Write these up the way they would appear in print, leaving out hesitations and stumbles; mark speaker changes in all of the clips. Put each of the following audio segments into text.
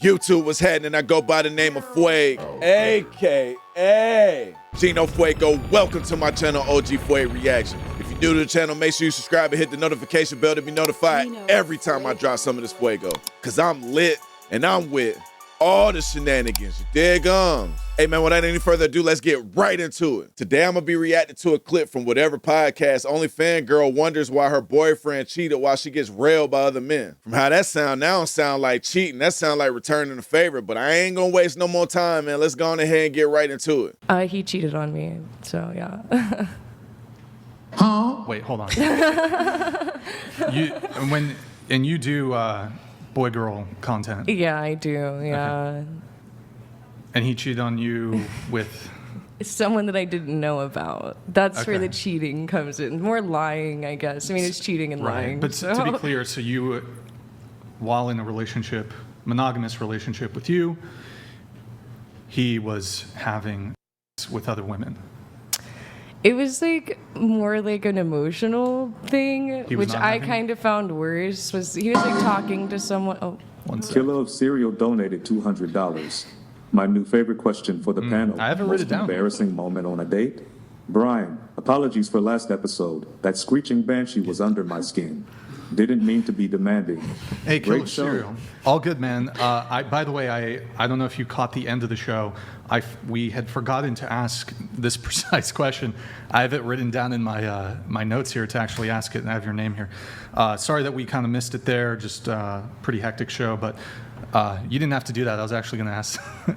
Speaker 1: YouTube was happening. I go by the name of Fuego, a.k.a. Gino Fuego. Welcome to my channel, OG Fuego Reaction. If you're new to the channel, make sure you subscribe and hit the notification bell to be notified every time I drop some of this Fuego. Because I'm lit and I'm with all the shenanigans. You dig? Hey man, without any further ado, let's get right into it. Today I'm gonna be reacting to a clip from whatever podcast only fangirl wonders why her boyfriend cheated while she gets railed by other men. From how that sound, now don't sound like cheating. That sound like returning a favor, but I ain't gonna waste no more time, man. Let's go on ahead and get right into it.
Speaker 2: He cheated on me, so yeah.
Speaker 3: Huh? Wait, hold on. you do boy-girl content?
Speaker 2: Yeah, I do, yeah.
Speaker 3: Okay. And he cheated on you with?
Speaker 2: Someone that I didn't know about. That's where the cheating comes in. More lying, I guess. I mean, it's cheating and lying.
Speaker 3: But so. To be clear, so you, while in a relationship, monogamous relationship with you, he was having sex with other women?
Speaker 2: It was like more like an emotional thing, which I kind of found worse. He was like talking to someone. Oh,
Speaker 4: Killer of Cereal donated $200. My new favorite question for the panel.
Speaker 3: I haven't written it down.
Speaker 4: Embarrassing moment on a date? Brian, apologies for last episode. That screeching banshee was under my skin. Didn't mean to be demanding.
Speaker 3: Hey, Killer of Cereal. All good, man. By the way, I don't know if you caught the end of the show. We had forgotten to ask this precise question. I have it written down in my notes here to actually ask it, and I have your name here. Sorry that we kind of missed it there. Just pretty hectic show, but you didn't have to do that. I was actually going to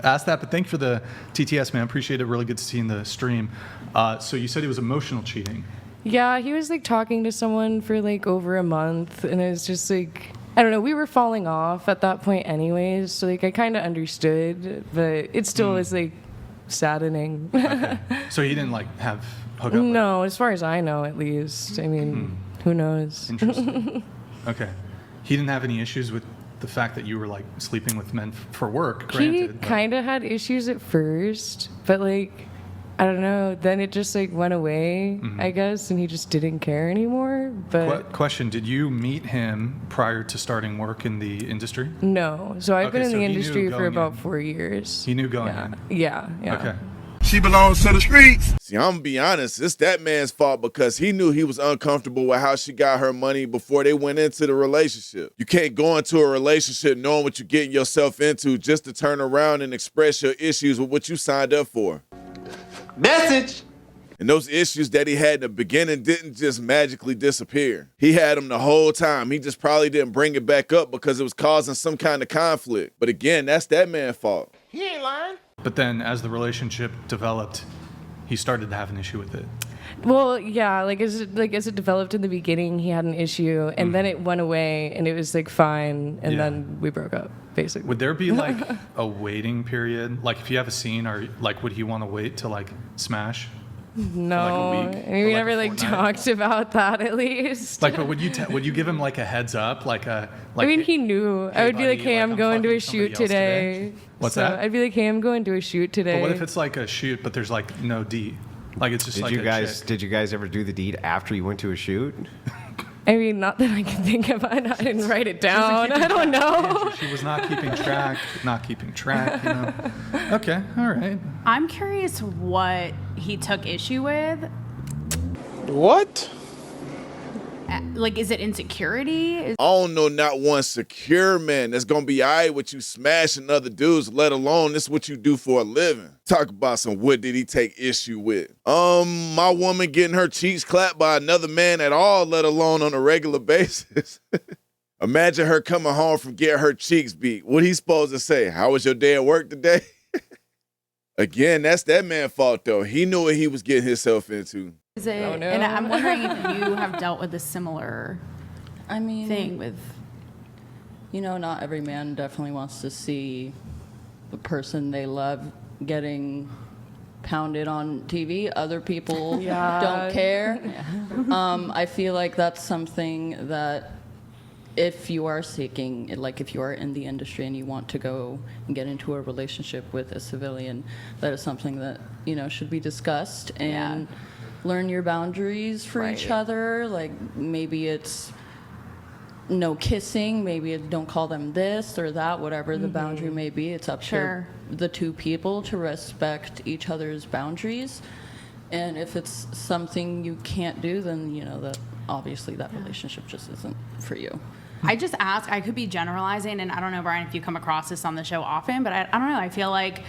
Speaker 3: ask that, but thank you for the TTS, man. Appreciate it. Really good to see in the stream. So you said it was emotional cheating.
Speaker 2: Yeah, he was like talking to someone for like over a month, and it was just like, I don't know, we were falling off at that point anyways, so like I kind of understood, but it still is like saddening.
Speaker 3: Okay. So he didn't like have hookup?
Speaker 2: No, as far as I know at least. I mean, who knows?
Speaker 3: Interesting. Okay. He didn't have any issues with the fact that you were like sleeping with men for work, granted.
Speaker 2: He kind of had issues at first, but like, I don't know, then it just like went away, I guess, and he just didn't care anymore. But
Speaker 3: question, did you meet him prior to starting work in the industry?
Speaker 2: No. So I've been in the industry for about 4 years.
Speaker 3: He knew going in?
Speaker 2: Yeah.
Speaker 3: Okay.
Speaker 1: She belongs to the streets. See, I'm gonna be honest, it's that man's fault because he knew he was uncomfortable with how she got her money before they went into the relationship. You can't go into a relationship knowing what you're getting yourself into just to turn around and express your issues with what you signed up for.
Speaker 5: Message!
Speaker 1: And those issues that he had in the beginning didn't just magically disappear. He had them the whole time. He just probably didn't bring it back up because it was causing some kind of conflict. But again, that's that man's fault.
Speaker 5: He ain't lying.
Speaker 3: But then as the relationship developed, he started to have an issue with it.
Speaker 2: Well, yeah, as it developed in the beginning, he had an issue, and then it went away, and it was like fine, and then we broke up, basically.
Speaker 3: Would there be like a waiting period? Like if you have a scene, or like would he want to wait to like smash?
Speaker 2: No,
Speaker 3: like a week,
Speaker 2: I mean, we never
Speaker 3: like
Speaker 2: talked about that at least.
Speaker 3: Like, but would you give him like a heads up, like a? Like,
Speaker 2: I mean, he knew.
Speaker 3: Hey,
Speaker 2: I would be like, "Hey, I'm going to a shoot today."
Speaker 3: What's that?
Speaker 2: I'd be like, "Hey, I'm going to a shoot today."
Speaker 3: But what if it's like a shoot, but there's like no D? Like it's just
Speaker 5: Did you guys ever do the deed after you went to a shoot?
Speaker 2: I mean, not that I can think of it. I didn't write it down. I don't know.
Speaker 3: She was not keeping track. You know. Okay, all right.
Speaker 6: I'm curious what he took issue with.
Speaker 5: What?
Speaker 6: Like, is it insecurity?
Speaker 1: I don't know not one secure man that's gonna be all right with you smashing other dudes, let alone this is what you do for a living. Talk about some what did he take issue with? My woman getting her cheeks clapped by another man at all, let alone on a regular basis. Imagine her coming home from getting her cheeks beat. What he supposed to say? How was your day at work today? Again, that's that man's fault though. He knew what he was getting himself into.
Speaker 6: Is it? And I'm wondering if you have dealt with a similar thing with.
Speaker 7: You know, not every man definitely wants to see the person they love getting pounded on TV. Other people don't care. I feel like that's something that if you are seeking, like if you are in the industry and you want to go and get into a relationship with a civilian, that is something that, you know, should be discussed and learn your boundaries for each other. Like maybe it's no kissing, maybe don't call them this or that, whatever the boundary may be. It's up
Speaker 6: Sure.
Speaker 7: to the two people to respect each other's boundaries. And if it's something you can't do, then, you know, that obviously that relationship just isn't for you.
Speaker 6: I just ask, I could be generalizing, and I don't know, Brian, if you come across this on the show often, but I don't know, I feel like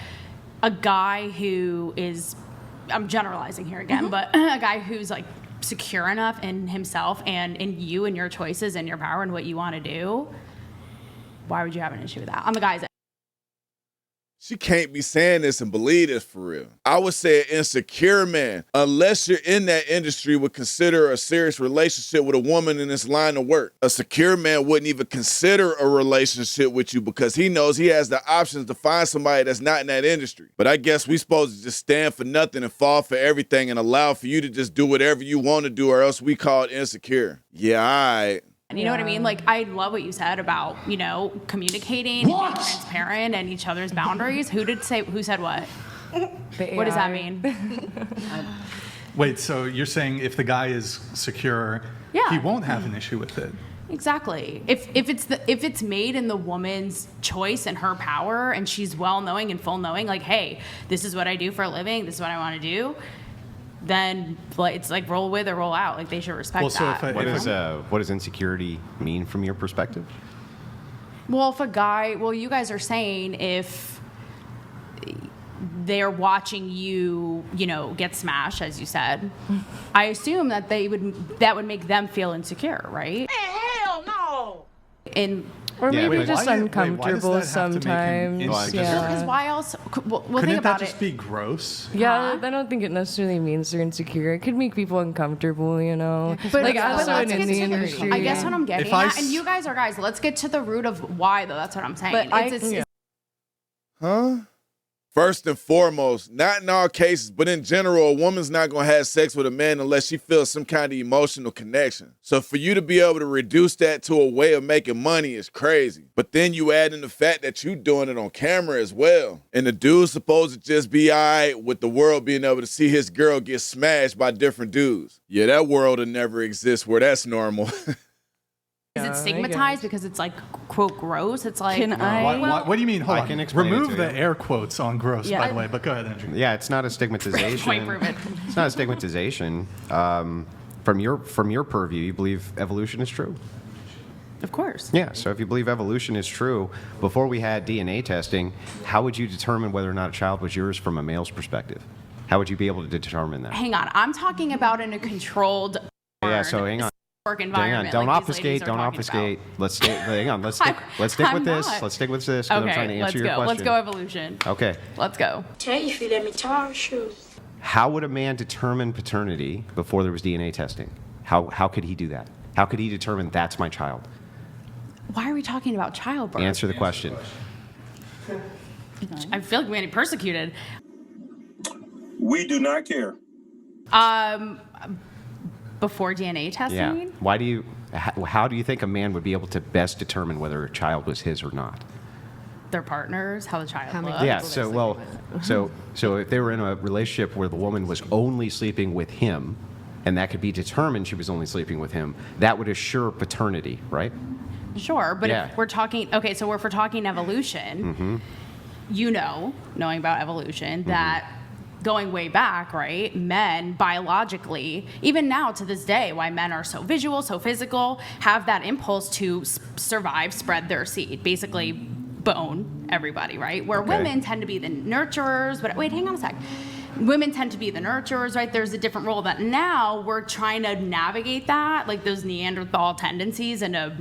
Speaker 6: a guy who is, I'm generalizing here again, but a guy who's like secure enough in himself and in you and your choices and your power and what you want to do, why would you have an issue with that? On the guy's end.
Speaker 1: She can't be saying this and believe this for real. I would say an insecure man, unless you're in that industry, would consider a serious relationship with a woman in this line of work. A secure man wouldn't even consider a relationship with you because he knows he has the options to find somebody that's not in that industry. But I guess we supposed to just stand for nothing and fall for everything and allow for you to just do whatever you want to do, or else we call it insecure. Yeah, all right.
Speaker 6: And you know what I mean? Like, I love what you said about, you know, communicating, being transparent, and each other's boundaries. Who said what? What does that mean?
Speaker 3: Wait, so you're saying if the guy is secure,
Speaker 6: Yeah.
Speaker 3: he won't have an issue with it?
Speaker 6: Exactly. If it's made in the woman's choice and her power, and she's well knowing and full knowing, like, hey, this is what I do for a living, this is what I want to do, then like, it's like roll with or roll out. Like, they should respect that.
Speaker 5: What does insecurity mean from your perspective?
Speaker 6: Well, if a guy, you guys are saying if they're watching you, you know, get smashed, as you said, I assume that that would make them feel insecure, right?
Speaker 8: Hell no!
Speaker 6: And
Speaker 2: Or
Speaker 5: Yeah,
Speaker 2: maybe
Speaker 5: but
Speaker 2: just
Speaker 3: why does
Speaker 2: uncomfortable
Speaker 3: that have to make him
Speaker 2: sometimes.
Speaker 3: insecure?
Speaker 2: Yeah.
Speaker 6: because why else? Well,
Speaker 3: Couldn't
Speaker 6: think
Speaker 3: that
Speaker 6: about
Speaker 3: just
Speaker 6: it.
Speaker 3: be gross?
Speaker 2: Yeah, I don't think it necessarily means they're insecure. It could make people uncomfortable, you know.
Speaker 6: But
Speaker 2: like
Speaker 6: let's
Speaker 2: also
Speaker 6: get
Speaker 2: in
Speaker 6: to
Speaker 2: the industry.
Speaker 6: I guess what I'm getting
Speaker 3: If I
Speaker 6: at, and you guys are guys, let's get to the root of why, though. That's what I'm saying.
Speaker 7: But
Speaker 1: Huh? First and foremost, not in all cases, but in general, a woman's not going to have sex with a man unless she feels some kind of emotional connection. So for you to be able to reduce that to a way of making money is crazy. But then you add in the fact that you doing it on camera as well. And the dude's supposed to just be all right with the world being able to see his girl get smashed by different dudes. Yeah, that world will never exist where that's normal.
Speaker 6: Is it stigmatized because it's like, quote, gross? It's like,
Speaker 7: Can I-
Speaker 3: What do you mean? Hold
Speaker 5: I
Speaker 3: on.
Speaker 5: can explain it
Speaker 3: Remove
Speaker 5: to
Speaker 3: the
Speaker 5: you.
Speaker 3: air quotes on gross,
Speaker 7: Yeah.
Speaker 3: by the way, but go ahead, Andrew.
Speaker 5: Yeah, it's not a stigmatization.
Speaker 6: Quite proven.
Speaker 5: It's not a stigmatization. From your purview, you believe evolution is true.
Speaker 6: Of course.
Speaker 5: Yeah, so if you believe evolution is true, before we had DNA testing, how would you determine whether or not a child was yours from a male's perspective? How would you be able to determine that?
Speaker 6: Hang on. I'm talking about in a controlled
Speaker 5: Yeah, so hang on.
Speaker 6: work
Speaker 5: Hang
Speaker 6: environment.
Speaker 5: on. Don't
Speaker 6: like these ladies
Speaker 5: obfuscate.
Speaker 6: are
Speaker 5: Don't
Speaker 6: talking
Speaker 5: obfuscate.
Speaker 6: about.
Speaker 5: Let's stay. Hang on. Let's stick
Speaker 6: I'm
Speaker 5: with this.
Speaker 6: not.
Speaker 5: Let's stick with this because I'm trying to
Speaker 6: Okay,
Speaker 5: answer
Speaker 6: let's
Speaker 5: your
Speaker 6: go.
Speaker 5: question.
Speaker 6: Let's go evolution.
Speaker 5: Okay.
Speaker 6: Let's go.
Speaker 8: If you let me talk, shoot.
Speaker 5: How would a man determine paternity before there was DNA testing? How could he do that? How could he determine that's my child?
Speaker 6: Why are we talking about childbirth?
Speaker 5: Answer the question.
Speaker 6: I feel like we're getting persecuted.
Speaker 4: We do not care.
Speaker 6: Before DNA testing?
Speaker 5: Yeah. Why do you? How do you think a man would be able to best determine whether a child was his or not?
Speaker 6: Their partners, how the child looks.
Speaker 5: Yeah. So if they were in a relationship where the woman was only sleeping with him, and that could be determined she was only sleeping with him, that would assure paternity, right?
Speaker 6: Sure, but
Speaker 5: Yeah.
Speaker 6: if we're talking, okay, so if we're talking evolution, you know, knowing about evolution, that going way back, right, men biologically, even now to this day, why men are so visual, so physical, have that impulse to survive, spread their seed, basically bone everybody, right? Where
Speaker 5: Okay.
Speaker 6: women tend to be the nurturers, but wait, hang on a sec. Women tend to be the nurturers, right? There's a different role that now we're trying to navigate that, like those Neanderthal tendencies in a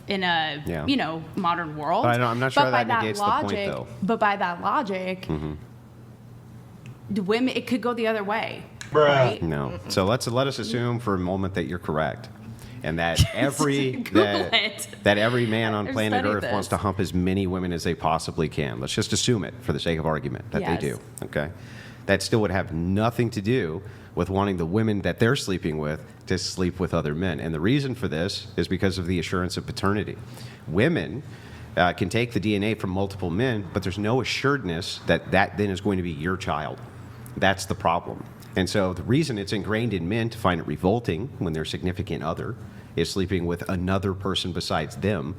Speaker 5: Yeah.
Speaker 6: you know, modern world.
Speaker 5: But I'm not sure
Speaker 6: But by
Speaker 5: that negates the point,
Speaker 6: logic,
Speaker 5: though.
Speaker 6: But by that logic, the women, it could go the other way. Right?
Speaker 5: No. So let us assume for a moment that you're correct, and that
Speaker 6: Google it.
Speaker 5: that every man on
Speaker 6: I've
Speaker 5: planet
Speaker 6: studied
Speaker 5: Earth
Speaker 6: this.
Speaker 5: wants to hump as many women as they possibly can. Let's just assume it for the sake of argument that
Speaker 6: Yes.
Speaker 5: they do. Okay. That still would have nothing to do with wanting the women that they're sleeping with to sleep with other men. And the reason for this is because of the assurance of paternity. Women can take the DNA from multiple men, but there's no assuredness that that then is going to be your child. That's the problem. And so the reason it's ingrained in men to find it revolting when their significant other is sleeping with another person besides them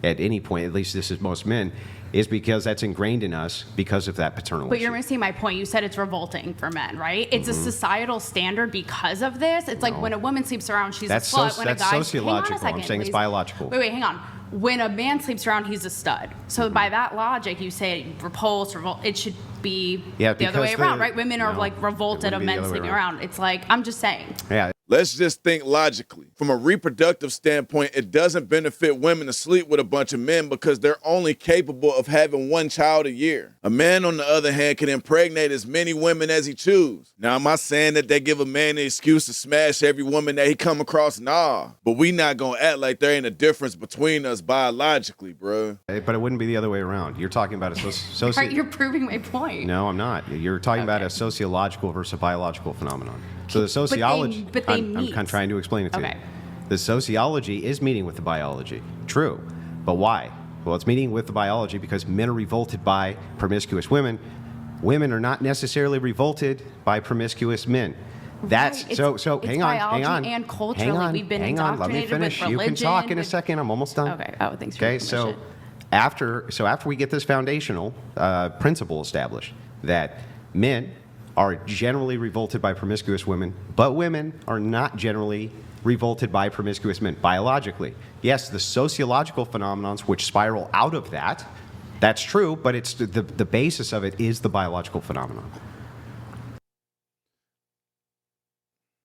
Speaker 5: at any point, at least this is most men, is because that's ingrained in us because of that paternal
Speaker 6: But
Speaker 5: issue.
Speaker 6: you're missing my point. You said it's revolting for men, right? It's a societal standard because of this. It's like when a woman sleeps around, she's
Speaker 5: That's
Speaker 6: a slut. When a
Speaker 5: that's
Speaker 6: guy,
Speaker 5: sociological.
Speaker 6: Hang on a second,
Speaker 5: I'm saying it's
Speaker 6: please.
Speaker 5: biological.
Speaker 6: Wait, hang on. When a man sleeps around, he's a stud. So by that logic, you say repulse, revolt. It should be the other
Speaker 5: because
Speaker 6: way around, right? Women are
Speaker 5: no,
Speaker 6: like revolted
Speaker 5: it
Speaker 6: of
Speaker 5: wouldn't be the
Speaker 6: men
Speaker 5: other way
Speaker 6: sleeping
Speaker 5: around.
Speaker 6: around. It's like, I'm just saying.
Speaker 5: Yeah.
Speaker 1: Let's just think logically. From a reproductive standpoint, it doesn't benefit women to sleep with a bunch of men because they're only capable of having one child a year. A man, on the other hand, can impregnate as many women as he chooses. Now, am I saying that they give a man the excuse to smash every woman that he come across? Nah. But we not gonna act like there ain't a difference between us biologically, bruh.
Speaker 5: But it wouldn't be the other way around. You're talking about a
Speaker 6: Right, you're proving my point.
Speaker 5: No, I'm not. You're talking about a sociological versus a biological phenomenon. So the sociology,
Speaker 6: but they
Speaker 5: I'm
Speaker 6: meet.
Speaker 5: kind of trying to explain it to
Speaker 6: Okay.
Speaker 5: you. The sociology is meeting with the biology. True. But why? Well, it's meeting with the biology because men are revolted by promiscuous women. Women are not necessarily revolted by promiscuous men. That's
Speaker 6: Right.
Speaker 5: so
Speaker 6: It's
Speaker 5: hang on, hang
Speaker 6: biology
Speaker 5: on.
Speaker 6: and culturally.
Speaker 5: Hang on,
Speaker 6: We've been
Speaker 5: hang on, let me
Speaker 6: indoctrinated with
Speaker 5: finish. You can talk in a
Speaker 6: religion,
Speaker 5: second. I'm almost done.
Speaker 6: Okay. Oh, thanks for your
Speaker 5: Okay, so
Speaker 6: permission.
Speaker 5: after we get this foundational principle established that men are generally revolted by promiscuous women, but women are not generally revolted by promiscuous men biologically. Yes, the sociological phenomenons which spiral out of that, that's true, but it's the basis of it is the biological phenomenon.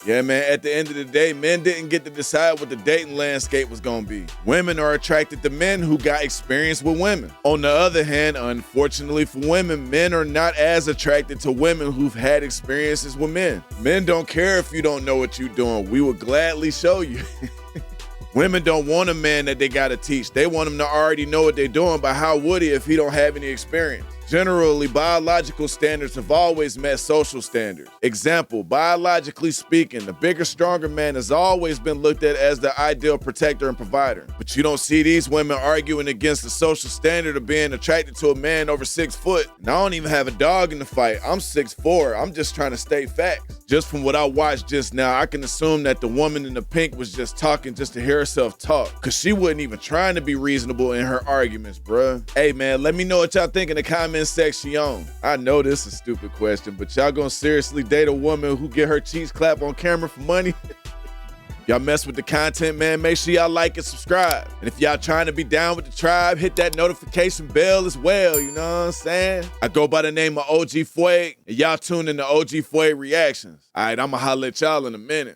Speaker 1: Yeah, man, at the end of the day, men didn't get to decide what the dating landscape was gonna be. Women are attracted to men who got experience with women. On the other hand, unfortunately for women, men are not as attracted to women who've had experiences with men. Men don't care if you don't know what you're doing. We will gladly show you. Women don't want a man that they gotta teach. They want him to already know what they're doing, but how would he if he don't have any experience? Generally, biological standards have always met social standards. Example, biologically speaking, the bigger, stronger man has always been looked at as the ideal protector and provider. But you don't see these women arguing against the social standard of being attracted to a man over 6 foot. And I don't even have a dog in the fight. I'm 6'4". I'm just trying to state facts. Just from what I watched just now, I can assume that the woman in the pink was just talking just to hear herself talk. Cause she wasn't even trying to be reasonable in her arguments, bruh. Hey man, let me know what y'all think in the comment section. I know this is a stupid question, but y'all gonna seriously date a woman who get her cheeks clapped on camera for money? Y'all mess with the content, man, make sure y'all like and subscribe. And if y'all trying to be down with the tribe, hit that notification bell as well, you know what I'm saying? I go by the name of OG Fuego, and y'all tune in to OG Fuego Reactions. All right, I'ma holler at y'all in a minute.